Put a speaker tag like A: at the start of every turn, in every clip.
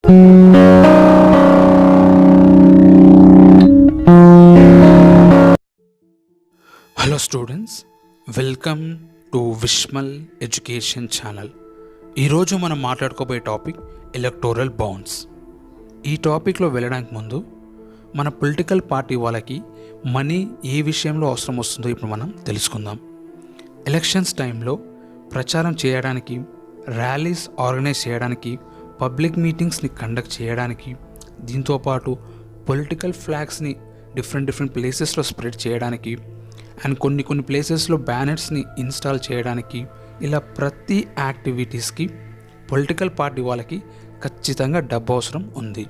A: Hello students, welcome to Vishmal education channel. ఈరోజు మనం మాట్లాడుకోబోయే topic electoral bonds. ఈ టాపిక్లో వెళ్ళడానికి ముందు మన పొలిటికల్ పార్టీ వాళ్ళకి మనీ ఏ విషయంలో అవసరం వస్తుందో ఇప్పుడు మనం తెలుసుకుందాం. ఎలక్షన్స్ టైంలో ప్రచారం చేయడానికి, ర్యాలీస్ ఆర్గనైజ్ చేయడానికి, పబ్లిక్ మీటింగ్స్ని కండక్ట్ చేయడానికి, దీంతోపాటు పొలిటికల్ ఫ్లాగ్స్ని డిఫరెంట్ ప్లేసెస్లో స్ప్రెడ్ చేయడానికి అండ్ కొన్ని ప్లేసెస్లో బ్యానర్స్ని ఇన్స్టాల్ చేయడానికి, ఇలా ప్రతి యాక్టివిటీస్కి పొలిటికల్ పార్టీ వాళ్ళకి ఖచ్చితంగా డబ్బు అవసరం ఉంది.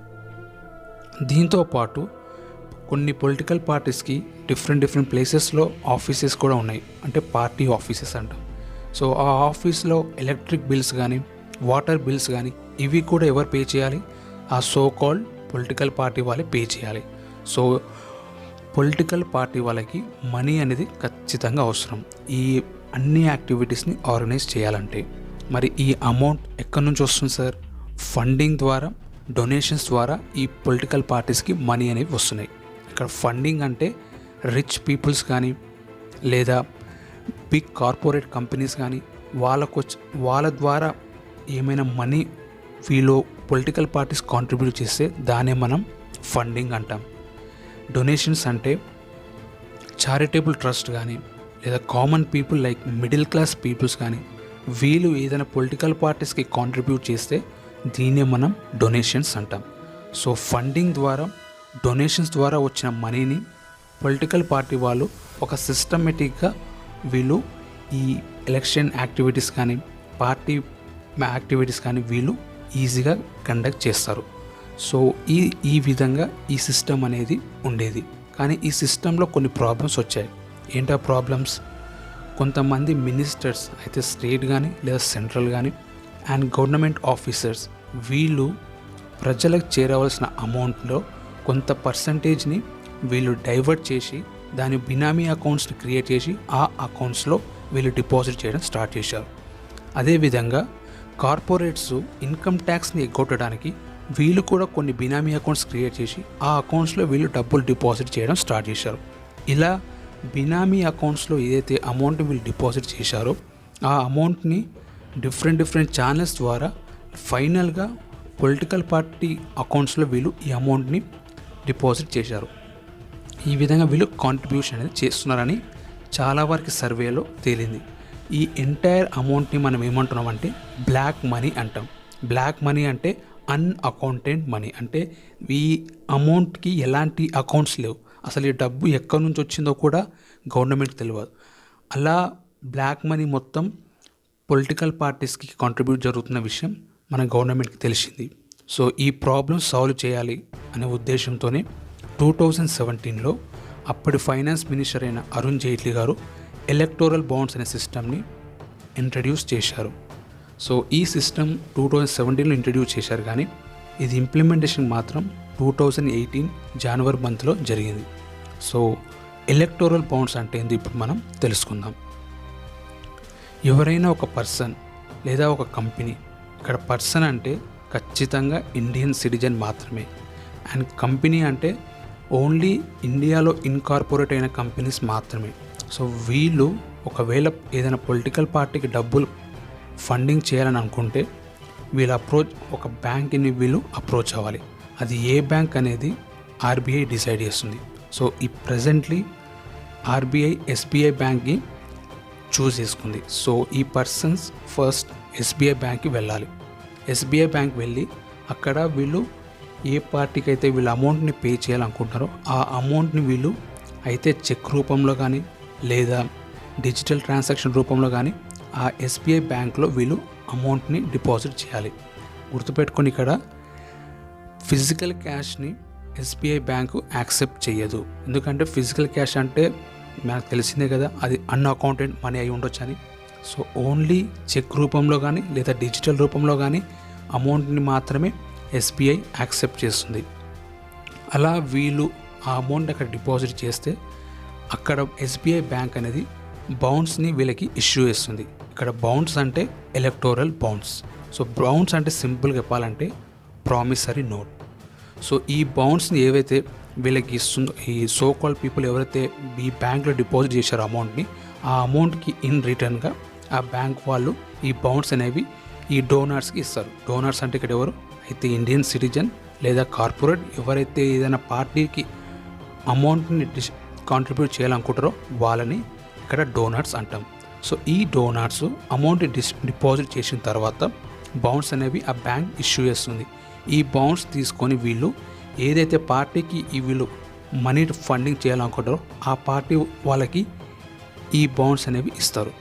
A: దీంతోపాటు కొన్ని పొలిటికల్ పార్టీస్కి డిఫరెంట్ ప్లేసెస్లో ఆఫీసెస్ కూడా ఉన్నాయి, అంటే పార్టీ ఆఫీసెస్ అంటాం. సో ఆ ఆఫీస్లో ఎలక్ట్రిక్ బిల్స్ కానీ, వాటర్ బిల్స్ కానీ ఇవి కూడా ఎవరు పే చేయాలి? ఆ సో కాల్డ్ పొలిటికల్ పార్టీ వాళ్ళే పే చేయాలి. సో పొలిటికల్ పార్టీ వాళ్ళకి మనీ అనేది ఖచ్చితంగా అవసరం ఈ అన్ని యాక్టివిటీస్ని ఆర్గనైజ్ చేయాలంటే. మరి ఈ అమౌంట్ ఎక్కడి నుంచి వస్తుంది సార్? ఫండింగ్ ద్వారా, డొనేషన్స్ ద్వారా ఈ పొలిటికల్ పార్టీస్కి మనీ అనేవి వస్తున్నాయి. ఇక్కడ ఫండింగ్ అంటే రిచ్ పీపుల్స్ కానీ లేదా బిగ్ కార్పొరేట్ కంపెనీస్ కానీ వాళ్ళ ద్వారా ఏమైనా మనీ వీళ్ళు పొలిటికల్ పార్టీస్ కాంట్రిబ్యూట్ చేస్తే దాన్నే మనం ఫండింగ్ అంటాం. డొనేషన్స్ అంటే చారిటబుల్ ట్రస్ట్ కానీ లేదా common people like middle class peoples కానీ వీళ్ళు ఏదైనా పొలిటికల్ పార్టీస్కి కాంట్రిబ్యూట్ చేస్తే దీన్నే మనం డొనేషన్స్ అంటాం. సో ఫండింగ్ ద్వారా, డొనేషన్స్ ద్వారా వచ్చిన మనీని పొలిటికల్ పార్టీ వాళ్ళు ఒక సిస్టమేటిక్గా వీళ్ళు ఈ ఎలక్షన్ యాక్టివిటీస్ కానీ, పార్టీ యాక్టివిటీస్ కానీ వీళ్ళు ఈజీగా కండక్ట్ చేస్తారు. సో ఈ విధంగా ఈ సిస్టమ్ అనేది ఉండేది. కానీ ఈ సిస్టంలో కొన్ని ప్రాబ్లమ్స్ వచ్చాయి. ఏంటా ప్రాబ్లమ్స్? కొంతమంది మినిస్టర్స్ అయితే స్టేట్ కానీ లేదా సెంట్రల్ కానీ అండ్ గవర్నమెంట్ ఆఫీసర్స్ వీళ్ళు ప్రజలకు చేరవలసిన అమౌంట్లో కొంత పర్సంటేజ్ని వీళ్ళు డైవర్ట్ చేసి దాని బినామీ అకౌంట్స్ని క్రియేట్ చేసి ఆ అకౌంట్స్లో వీళ్ళు డిపాజిట్ చేయడం స్టార్ట్ చేశారు. అదేవిధంగా కార్పొరేట్స్ ఇన్కమ్ ట్యాక్స్ని ఎగ్గొట్టడానికి వీళ్ళు కూడా కొన్ని బినామీ అకౌంట్స్ క్రియేట్ చేసి ఆ అకౌంట్స్లో వీళ్ళు డబ్బులు డిపాజిట్ చేయడం స్టార్ట్ చేశారు. ఇలా బినామీ అకౌంట్స్లో ఏదైతే అమౌంట్ వీళ్ళు డిపాజిట్ చేశారో ఆ అమౌంట్ని డిఫరెంట్ ఛానల్స్ ద్వారా ఫైనల్గా పొలిటికల్ పార్టీ అకౌంట్స్లో వీళ్ళు ఈ అమౌంట్ని డిపాజిట్ చేశారు. ఈ విధంగా వీళ్ళు కాంట్రిబ్యూషన్ అనేది చేస్తున్నారని చాలా వరకు సర్వేలో తేలింది. ఈ ఎంటైర్ అమౌంట్ని మనం ఏమంటున్నామంటే బ్లాక్ మనీ అంటాం. బ్లాక్ మనీ అంటే అన్అకౌంటెడ్ మనీ, అంటే ఈ అమౌంట్కి ఎలాంటి అకౌంట్స్ లేవు, అసలు ఈ డబ్బు ఎక్కడి నుంచి వచ్చిందో కూడా గవర్నమెంట్కి తెలియదు. అలా బ్లాక్ మనీ మొత్తం పొలిటికల్ పార్టీస్కి కాంట్రిబ్యూట్ జరుగుతున్న విషయం మన గవర్నమెంట్కి తెలిసింది. సో ఈ ప్రాబ్లమ్ సాల్వ్ చేయాలి అనే ఉద్దేశంతోనే 2017లో అప్పటి ఫైనాన్స్ మినిస్టర్ అయిన అరుణ్ జైట్లీ గారు ఎలక్టోరల్ బాండ్స్ అనే సిస్టమ్ని ఇంట్రడ్యూస్ చేశారు. సో ఈ సిస్టమ్ 2017లో ఇంట్రడ్యూస్ చేశారు, కానీ ఇది ఇంప్లిమెంటేషన్ మాత్రం 2018 జనవరి మంత్లో జరిగింది. సో ఎలక్టోరల్ బాండ్స్ అంటే ఏంది ఇప్పుడు మనం తెలుసుకుందాం. ఎవరైనా ఒక పర్సన్ లేదా ఒక కంపెనీ, ఇక్కడ పర్సన్ అంటే ఖచ్చితంగా ఇండియన్ సిటిజన్ మాత్రమే అండ్ కంపెనీ అంటే ఓన్లీ ఇండియాలో ఇన్కార్పొరేట్ అయిన కంపెనీస్ మాత్రమే. సో వీళ్ళు ఒకవేళ ఏదైనా పొలిటికల్ పార్టీకి డబ్బులు ఫండింగ్ చేయాలని అనుకుంటే వీళ్ళు ఒక బ్యాంక్ని వీళ్ళు అప్రోచ్ అవ్వాలి. అది ఏ బ్యాంక్ అనేది ఆర్బీఐ డిసైడ్ చేస్తుంది. సో ఈ ప్రజెంట్లీ ఆర్బీఐ ఎస్బీఐ బ్యాంక్ని చూస్ చేసుకుంది. సో ఈ పర్సన్స్ ఫస్ట్ ఎస్బీఐ బ్యాంక్కి వెళ్ళాలి. ఎస్బీఐ బ్యాంక్ వెళ్ళి అక్కడ వీళ్ళు ఏ పార్టీకి అయితే వీళ్ళు అమౌంట్ని పే చేయాలనుకుంటారో ఆ అమౌంట్ని వీళ్ళు అయితే చెక్ రూపంలో కానీ లేదా డిజిటల్ ట్రాన్సాక్షన్ రూపంలో కానీ ఆ ఎస్బీఐ బ్యాంక్లో వీళ్ళు అమౌంట్ని డిపాజిట్ చేయాలి. గుర్తుపెట్టుకొని ఇక్కడ ఫిజికల్ క్యాష్ని ఎస్బీఐ బ్యాంకు యాక్సెప్ట్ చేయదు. ఎందుకంటే ఫిజికల్ క్యాష్ అంటే మనకు తెలిసిందే కదా, అది అన్అకౌంటెడ్ మనీ అయి ఉండొచ్చని. సో ఓన్లీ చెక్ రూపంలో కానీ లేదా డిజిటల్ రూపంలో కానీ అమౌంట్ని మాత్రమే ఎస్బీఐ యాక్సెప్ట్ చేస్తుంది. అలా వీళ్ళు ఆ అమౌంట్ అక్కడ డిపాజిట్ చేస్తే అక్కడ ఎస్బీఐ బ్యాంక్ అనేది బాండ్స్ని వీళ్ళకి ఇష్యూ చేస్తుంది. ఇక్కడ బాండ్స్ అంటే ఎలక్టోరల్ బాండ్స్. సో బాండ్స్ అంటే సింపుల్గా చెప్పాలంటే ప్రామిసరీ నోట్. సో ఈ బాండ్స్ని ఏవైతే వీళ్ళకి ఇస్తుందో, ఈ సో కాల్డ్ పీపుల్ ఎవరైతే ఈ బ్యాంక్లో డిపాజిట్ చేశారో అమౌంట్ని, ఆ అమౌంట్కి ఇన్ రిటర్న్గా ఆ బ్యాంక్ వాళ్ళు ఈ బాండ్స్ అనేవి ఈ డోనర్స్కి ఇస్తారు. డోనర్స్ అంటే ఇక్కడ ఎవరు అయితే ఇండియన్ సిటిజన్ లేదా కార్పొరేట్ ఎవరైతే ఏదైనా పార్టీకి అమౌంట్ని కాంట్రిబ్యూట్ చేయాలనుకుంటారో వాళ్ళని ఇక్కడ డోనర్స్ అంటాం. సో ఈ డోనర్స్ అమౌంట్ డిపాజిట్ చేసిన తర్వాత బాండ్స్ అనేవి ఆ బ్యాంక్ ఇష్యూ చేస్తుంది. ఈ బాండ్స్ తీసుకొని వీళ్ళు ఏదైతే పార్టీకి వీళ్ళు మనీ ఫండింగ్ చేయాలనుకుంటారో ఆ పార్టీ వాళ్ళకి ఈ బాండ్స్ అనేవి ఇస్తారు.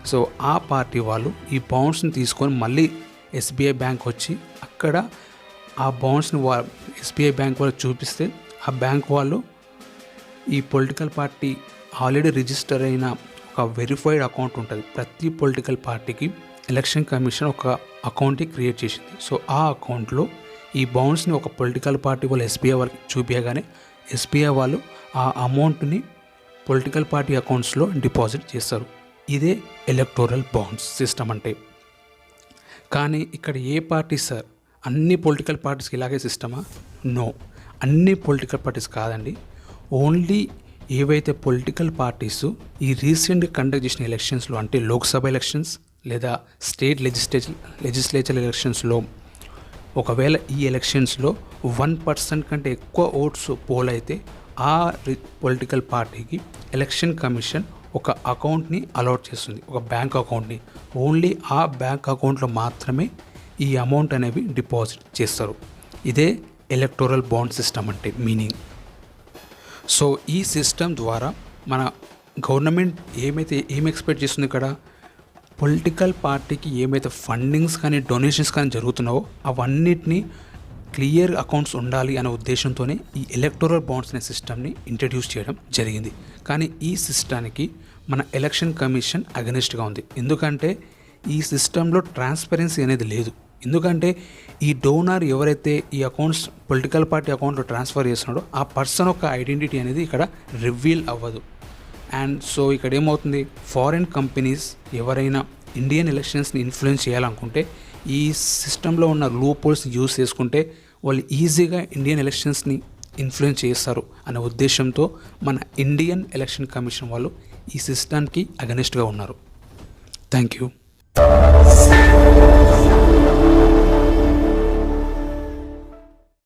A: సో ఆ పార్టీ వాళ్ళు ఈ బాండ్స్ని తీసుకొని మళ్ళీ ఎస్బీఐ బ్యాంక్ వచ్చి అక్కడ ఆ బాండ్స్ని ఎస్బీఐ బ్యాంక్ వాళ్ళు చూపిస్తే ఆ బ్యాంక్ వాళ్ళు ఈ పొలిటికల్ పార్టీ ఆల్రెడీ రిజిస్టర్ అయిన ఒక వెరిఫైడ్ అకౌంట్ ఉంటుంది. ప్రతి పొలిటికల్ పార్టీకి ఎలక్షన్ కమిషన్ ఒక అకౌంట్ని క్రియేట్ చేసింది. సో ఆ అకౌంట్లో ఈ బాండ్స్ని ఒక పొలిటికల్ పార్టీ వాళ్ళు ఎస్బీఐ వాళ్ళకి చూపించగానే ఎస్బీఐ వాళ్ళు ఆ అమౌంట్ని పొలిటికల్ పార్టీ అకౌంట్స్లో డిపాజిట్ చేస్తారు. ఇదే ఎలక్టోరల్ బాండ్స్ సిస్టమ్ అంటే. కానీ ఇక్కడ ఏ పార్టీ సార్ అన్ని పొలిటికల్ పార్టీస్కి ఇలాగే సిస్టమా? నో, అన్ని పొలిటికల్ పార్టీస్ కాదండి. ఓన్లీ ఏవైతే పొలిటికల్ పార్టీస్ ఈ రీసెంట్గా కండక్ట్ చేసిన ఎలక్షన్స్లో అంటే లోక్సభ ఎలక్షన్స్ లేదా స్టేట్ లెజిస్లేచర్ ఎలక్షన్స్లో ఒకవేళ ఈ ఎలక్షన్స్లో 1% కంటే ఎక్కువ ఓట్స్ పోల్ అయితే ఆ పొలిటికల్ పార్టీకి ఎలక్షన్ కమిషన్ ఒక అకౌంట్ని అలాట్ చేస్తుంది, ఒక బ్యాంక్ అకౌంట్ని. ఓన్లీ ఆ బ్యాంక్ అకౌంట్లో మాత్రమే ఈ అమౌంట్ అనేవి డిపాజిట్ చేస్తారు. ఇదే ఎలక్టోరల్ బాండ్ సిస్టమ్ అంటే మీనింగ్. సో ఈ సిస్టమ్ ద్వారా మన గవర్నమెంట్ ఏం ఎక్స్పెక్ట్ చేస్తుంది, ఇక్కడ పొలిటికల్ పార్టీకి ఏమైతే ఫండింగ్స్ కానీ డొనేషన్స్ కానీ జరుగుతున్నావో అవన్నిటినీ క్లియర్ అకౌంట్స్ ఉండాలి అనే ఉద్దేశంతోనే ఈ ఎలక్టోరల్ బాండ్స్ అనే సిస్టమ్ని ఇంట్రడ్యూస్ చేయడం జరిగింది. కానీ ఈ సిస్టానికి మన ఎలక్షన్ కమిషన్ అగెనిస్ట్గా ఉంది. ఎందుకంటే ఈ సిస్టంలో ట్రాన్స్పరెన్సీ అనేది లేదు. ఎందుకంటే ఈ డోనర్ ఎవరైతే ఈ అకౌంట్స్ పొలిటికల్ పార్టీ అకౌంట్లో ట్రాన్స్ఫర్ చేస్తున్నాడో ఆ పర్సన్ యొక్క ఐడెంటిటీ అనేది ఇక్కడ రివీల్ అవ్వదు. అండ్ సో ఇక్కడ ఏమవుతుంది, ఫారిన్ కంపెనీస్ ఎవరైనా ఇండియన్ ఎలక్షన్స్ని ఇన్ఫ్లుయెన్స్ చేయాలనుకుంటే ఈ సిస్టంలో ఉన్న లూప్ హోల్స్ని యూజ్ చేసుకుంటే వాళ్ళు ఈజీగా ఇండియన్ ఎలక్షన్స్ని ఇన్ఫ్లుయెన్స్ చేస్తారు అనే ఉద్దేశంతో మన ఇండియన్ ఎలక్షన్ కమిషన్ వాళ్ళు ఈ సిస్టానికి అగెనిస్ట్గా ఉన్నారు. Thank you.